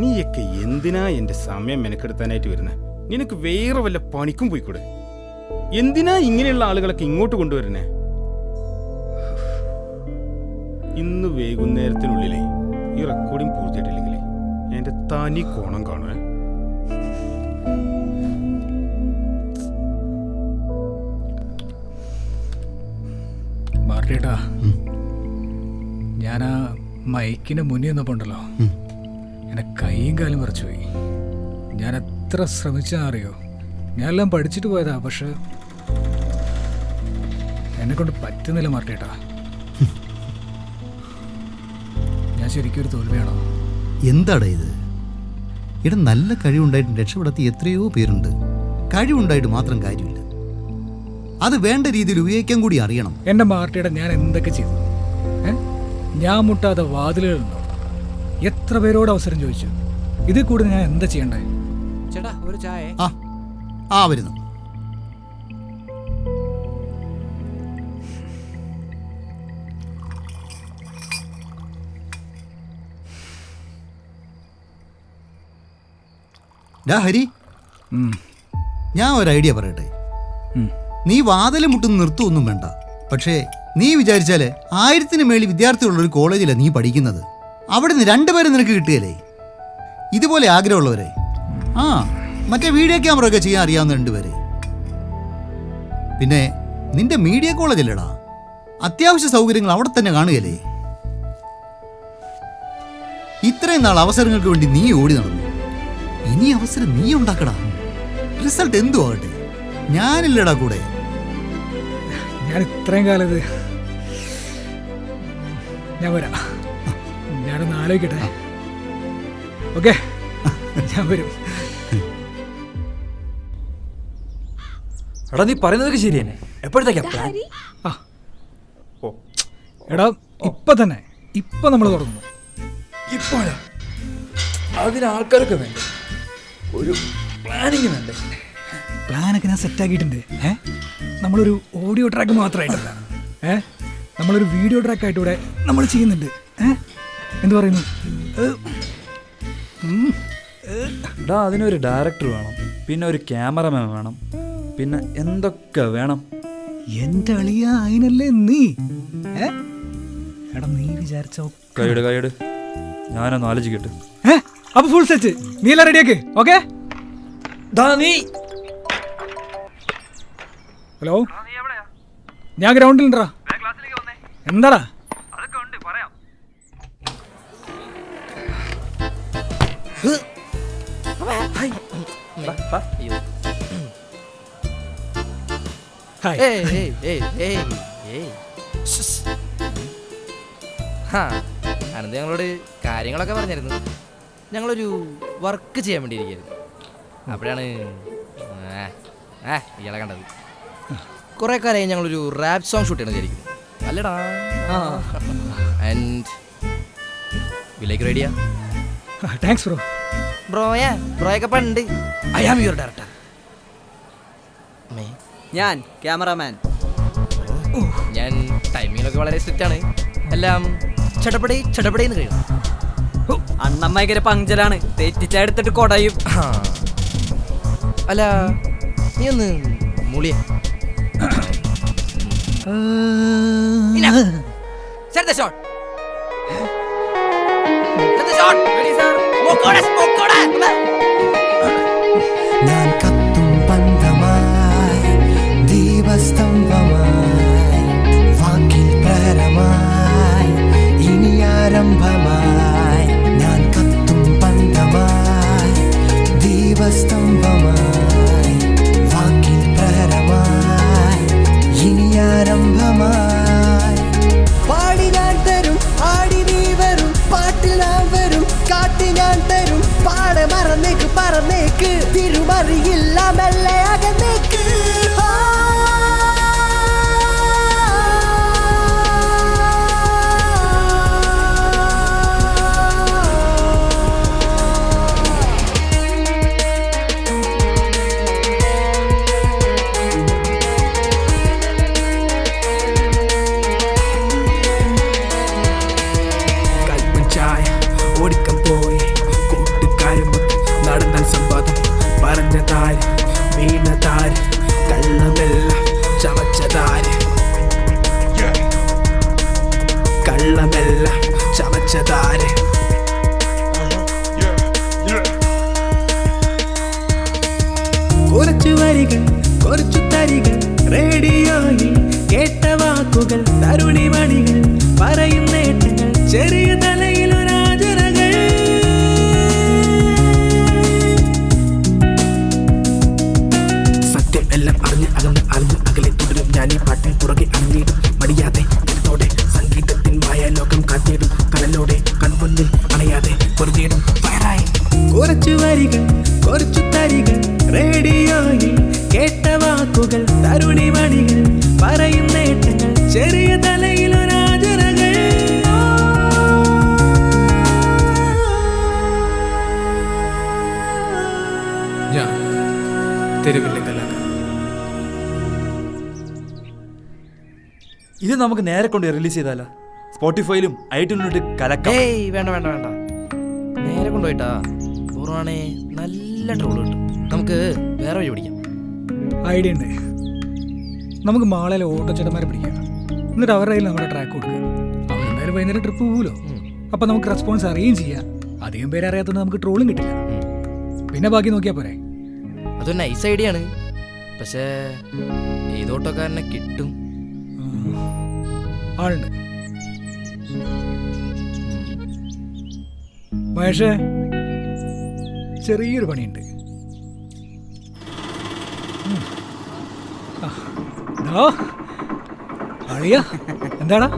നീയൊക്കെ എന്തിനാ എന്റെ സമയം മെനക്കെടുത്താനായിട്ട് വരുന്നത്? നിനക്ക് വേറെ വല്ല പണിക്കും പോയിക്കൂടെ? എന്തിനാ ഇങ്ങനെയുള്ള ആളുകളൊക്കെ ഇങ്ങോട്ട് കൊണ്ടുവരുന്നേ? ഇന്ന് വൈകുന്നേരത്തിനുള്ളിലേ ഈ റെക്കോർഡിംഗ് പൂർത്തിയായിട്ടില്ലെങ്കിലേ എന്റെ തനി കോണം കാണുവേ. മാർട്ടിയേട്ടാ, ഞാൻ ആ മൈക്കിന് മുന്നിൽ നിന്നപ്പോണ്ടല്ലോ, എന്നെ കൈയും കാലും വിറച്ചു പോയി. ഞാൻ എത്ര ശ്രമിച്ചാൽ അറിയോ, ഞാനെല്ലാം പഠിച്ചിട്ട് പോയതാ, പക്ഷെ എന്നെ കൊണ്ട് പറ്റുന്നില്ല മാർട്ടിയേട്ടാ. ഞാൻ ശരിക്കും ഒരു തോൽവിയാണോ? എന്താടാ ഇത്? ഇവിടെ നല്ല കഴിവുണ്ടായിട്ട് രക്ഷപ്പെടാത്ത എത്രയോ പേരുണ്ട്. കഴിവുണ്ടായിട്ട് മാത്രം കാര്യമില്ല, അത് വേണ്ട രീതിയിൽ ഉപയോഗിക്കാൻ കൂടി അറിയണം. എൻ്റെ മാർട്ടിയുടെ ഞാൻ എന്തൊക്കെ ചെയ്തു? ഞാൻ മുട്ടാതെ വാതിലുകളുണ്ടോ? എത്ര പേരോട് അവസരം ചോദിച്ചു? ഇതിൽ കൂടുതൽ ഞാൻ എന്താ ചെയ്യണ്ടേ? ചേട്ടാ ഒരു ചായ. ആ വരുന്നു. ഹരി, ഞാൻ ഒരു ഐഡിയ പറയട്ടെ. നീ വാതിൽ മുട്ടുന്ന നിർത്തുമൊന്നും വേണ്ട. പക്ഷേ നീ വിചാരിച്ചാല് 1000-ന് മേളിൽ വിദ്യാർത്ഥികളുള്ള ഒരു കോളേജിലാണ് നീ പഠിക്കുന്നത്. അവിടെ നിന്ന് 2 പേരെ നിനക്ക് കിട്ടുകയല്ലേ? ഇതുപോലെ ആഗ്രഹമുള്ളവരെ, മറ്റേ വീഡിയോ ക്യാമറ ഒക്കെ ചെയ്യാൻ അറിയാവുന്ന 2 പേരെ. പിന്നെ നിന്റെ മീഡിയ കോളേജല്ലേടാ, അത്യാവശ്യ സൗകര്യങ്ങൾ അവിടെ തന്നെ കാണുകയല്ലേ? ഇത്രയും നാൾ അവസരങ്ങൾക്ക് വേണ്ടി നീ ഓടി നടന്നു. ഇനി അവസരം നീ ഉണ്ടാക്കടാ. റിസൾട്ട് എന്തു ആകട്ടെ, ഞാനില്ലടാ കൂടെ. ഞാൻ ഇത്രയും കാലത് ഞാൻ വരാം. ഞാനൊന്ന് ആലോചിക്കട്ടെ. ഓക്കെ, ഞാൻ വരും. എടാ നീ പറയുന്നതൊക്കെ ശരി തന്നെ. എപ്പോഴത്തേക്കാ പ്ലാൻ? എടാ ഇപ്പൊ തന്നെ, ഇപ്പൊ നമ്മൾ തുടങ്ങുന്നു. ഇപ്പോഴാ? അതിന് ആൾക്കാരൊക്കെ വേണ്ടേ, ഒരു പ്ലാനിങ് വേണ്ടേ? പ്ലാനൊക്കെ ഞാൻ സെറ്റാക്കിയിട്ടുണ്ട്. നമ്മളൊരു ഓഡിയോ ട്രാക്ക് മാത്രമായിട്ടല്ല, നമ്മളൊരു വീഡിയോ ട്രാക്കായിട്ട് ഇവിടെ നമ്മൾ ചെയ്യുന്നുണ്ട്. എന്ത് പറയുന്നു? എടാ അതിനൊരു ഡയറക്ടർ വേണം, പിന്നെ ഒരു ക്യാമറമാൻ വേണം, പിന്നെ എന്തൊക്കെ വേണം. എൻ്റെ അളിയ, അതിനല്ലേ നീ. എടാ നീ വിചാരിച്ചോ? കൈയ്യട് ഞാനൊന്ന് ആലോചിക്കട്ടെ. അപ്പൊ ഫുൾ സെറ്റ് നീ എല്ലാം റെഡിയാക്ക്. ഓക്കെ. ഹലോ, ഞാൻ ഗ്രൗണ്ടിലുണ്ടാ. എന്താടാ? അനന്ത് ഞങ്ങളോട് കാര്യങ്ങളൊക്കെ പറഞ്ഞിരുന്നു. ഞങ്ങളൊരു വർക്ക് ചെയ്യാൻ വേണ്ടി ഇരിക്കുകയായിരുന്നു. അപ്പോഴാണ് ഇയാളെ കണ്ടത്. കുറേ കാലമായി ഞങ്ങളൊരു റാപ്പ് സോങ് ഷൂട്ട് ചെയ്യണം വിചാരിക്കുന്നു. അല്ലടാ, ആൻഡ് വിലേക്ക് റെഡിയാ? Thanks bro. ബ്രോയൊക്കെ പണ്ട്. I am your director. ഞാൻ ക്യാമറാമാൻ. ഞാൻ ടൈമിങ്ങിലൊക്കെ വളരെ സ്ട്രിക്റ്റ് ആണ്. എല്ലാം ചടപടേന്ന് കഴിയും. അണ്ണൻ ഭയങ്കര പങ്ക്ചറാണ്, തെറ്റിച്ചെടുത്തിട്ട് കൊടയും. അല്ല നീ ഒന്ന് മൂളിയ. ഞാൻ കത്തും പന്തമായി, ദീപസ്തംഭമായി, വാക്കിൽ പ്രഹരമായി, ഇനി ആരംഭമായി. ഞാൻ കത്തും പന്തമായി, ദീപസ്തംഭമായി, വാക്കിൽ പ്രഹരമായി, ഇനി ആരംഭമായി. പാടി ഞാൻ തരും, ആടി നീ വരും, പാട്ടിൽ ഞാൻ വരും, കാട്ടി ഞാൻ തരും, കുറച്ചു വരികൾ കുറച്ചു തരികൾ റേഡിയോയിൽ കേട്ട വാക്കുകൾ തരുണിമണികൾ പറയും നേട്ടങ്ങൾ ചെറിയ തലയിലൊരാചരകൾ ഞാൻ തെരുവിൻ്റെ കലാകാരൻ. ഇത് നമുക്ക് നേരെ കൊണ്ട് റിലീസ് ചെയ്താലോ? സ്പോട്ടിഫൈയിലും ഐട്യൂണിലിട്ട് കലക്കാം. ഏയ് വേണ്ട വേണ്ട വേണ്ട, നേരെ കൊണ്ടുപോയിട്ടാ പൂർവാണേ നല്ല ട്രോൾ കിട്ടും. നമുക്ക് വേറെ വഴി പിടിക്കാം. ഐഡിയ ഉണ്ട്. നമുക്ക് മാളയിലെ ഓട്ടോച്ചേട്ടന്മാരെ പിടിക്കാം. എന്നിട്ട് അവരുടെ കയ്യിൽ നമ്മുടെ ട്രാക്ക് കൊടുക്കുക. അവരെന്തായാലും വൈകുന്നേരം ട്രിപ്പ് പോകുമല്ലോ. അപ്പം നമുക്ക് റെസ്പോൺസ് അറിയുകയും ചെയ്യാം. അധികം പേര് അറിയാത്തതുകൊണ്ട് നമുക്ക് ട്രോളും കിട്ടില്ല. പിന്നെ ബാക്കി നോക്കിയാൽ പോരെ. അതൊരു നൈസ് ഐഡിയ ആണ്. പക്ഷേ ഏത് ഓട്ടോക്കാരനെ കിട്ടും? ആളുണ്ട്. മഹേഷേ, ചെറിയൊരു പണിയുണ്ട്. അളിയാ, എന്താടാ?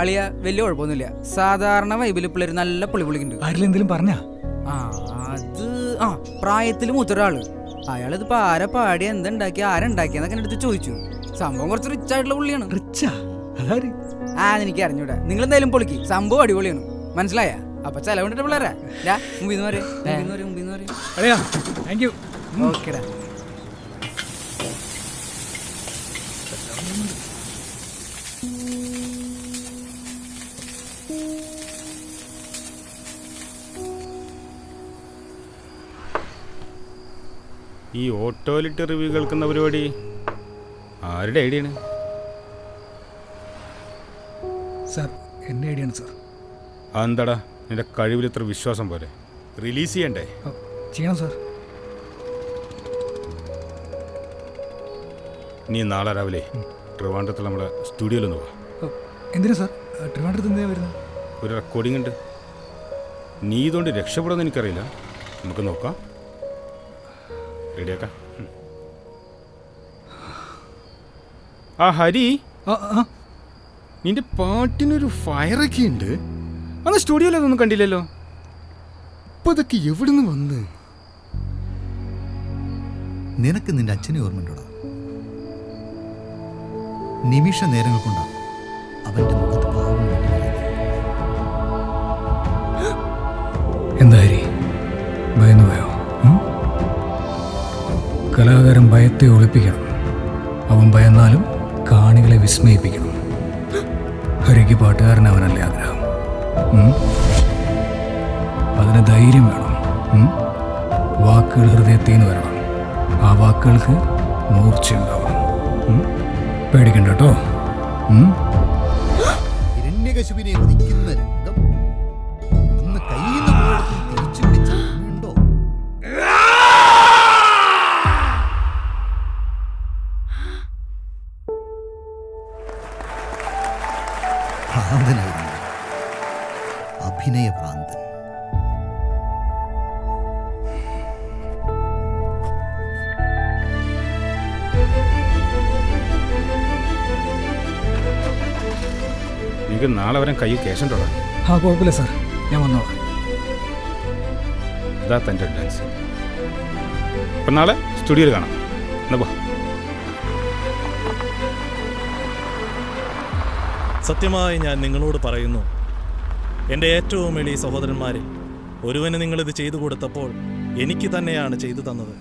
അളിയ വലിയ കുഴപ്പമൊന്നുമില്ല. സാധാരണ വൈബിൽ പിള്ളേർ നല്ല പൊളി പൊളിക്കുന്നുണ്ട്. ആരെങ്കിലും എന്തെങ്കിലും പറഞ്ഞാ? അത് പ്രായത്തിൽ മൂത്തൊരാള്. അയാളിതിപ്പോ ആരാ പാടി എന്തുണ്ടാക്കി ആരുണ്ടാക്കിയെന്നൊക്കെ എൻ്റെ അടുത്ത് ചോദിച്ചു. സംഭവം കുറച്ച് റിച്ച് ആയിട്ടുള്ള പുള്ളിയാണ്. റിച്ചാ? അതാര്? എനിക്ക് അറിഞ്ഞൂടാ. നിങ്ങൾ എന്തായാലും പൊളിക്ക്. സംഭവം അടിപൊളിയാണ്. മനസ്സിലായ? അപ്പൊ ചെലവുണ്ടിട്ട് പിള്ളേരാ മുമ്പിന്ന് പറയും. അളിയാ, താങ്ക് യു. ഓക്കെടാ. ഈ ഓട്ടോയിലിട്ട് റിവ്യൂ കേൾക്കുന്ന പരിപാടി ആരുടെ ഐഡിയ ആണ്? സാർ, എൻ്റെ ഐഡിയ ആണ് സാർ. അതെന്താടാ നിന്റെ കഴിവിൽ ഇത്ര വിശ്വാസം പോലെ? റിലീസ് ചെയ്യണ്ടേ? ചെയ്യണം സാർ. നീ നാളെ രാവിലെ ട്രിവാൻഡ്രത്തിൽ നമ്മുടെ സ്റ്റുഡിയോയിലൊന്ന് പോവാ. എന്തിനാ സാർ? ട്രിവാൻഡ്രത്ത് എന്തിനാ വരുന്നത്? ഒരു റെക്കോർഡിംഗ് ഉണ്ട്. നീ ഇതുകൊണ്ട് രക്ഷപ്പെടുമെന്ന് എനിക്കറിയില്ല. നമുക്ക് നോക്കാം. റെഡിയാക്കാം. ആ ഹരി, നിന്റെ പാട്ടിനൊരു ഫയറൊക്കെ ഉണ്ട്. അന്ന് സ്റ്റുഡിയോയിൽ അതൊന്നും കണ്ടില്ലല്ലോ. ഇപ്പൊ ഇതൊക്കെ എവിടുന്ന് വന്ന്? നിനക്ക് നിന്റെ അച്ഛനെ ഓർമ്മയുണ്ടോടാ? നിമിഷ നേരങ്ങൾ കൊണ്ടാണ് അവന്റെ മുഖത്ത് ഭാവം എന്താ ഹരി, ഭയന്നു പോയോ? കലാകാരൻ ഭയത്തെ ഒളിപ്പിക്കണം. അവൻ ഭയന്നാലും കാണികളെ വിസ്മയിപ്പിക്കണം. ഹരിക്ക് പാട്ടുകാരനാവാനല്ലേ ആഗ്രഹം. അതിന് ധൈര്യം വേണം. വാക്കുകൾ ഹൃദയത്തിൽ നിന്ന് വരണം. ആ വാക്കുകൾക്ക് മൂർച്ചയുണ്ടാവണം. പേടിക്കണ്ട കേട്ടോ. ഹിരണ്യകശിപിനെ വധിക്കുന്ന രംഗം ഒന്ന് കയ്യിൽ നിന്ന് പോയെടുത്ത് തിരിച്ചു പിടിച്ചുണ്ടോ? ഭ്രാന്തനായിരുന്നു, അഭിനയ ഭ്രാന്തൻ. എനിക്ക് നാളെ വരാൻ കയ്യിൽ ക്യാഷ് ഉണ്ടോടാ? കുഴപ്പമില്ല സാർ, ഞാൻ വന്നോളാം. ഇതാ തൻ്റെ ഡാൻസ്. അപ്പം നാളെ സ്റ്റുഡിയോയിൽ കാണാം. എന്നാ പോ. സത്യമായി ഞാൻ നിങ്ങളോട് പറയുന്നു, എൻ്റെ ഏറ്റവും എളിയ സഹോദരന്മാരിൽ ഒരുവന് നിങ്ങളിത് ചെയ്തു കൊടുത്തപ്പോൾ എനിക്ക് തന്നെയാണ് ചെയ്തു തന്നത്.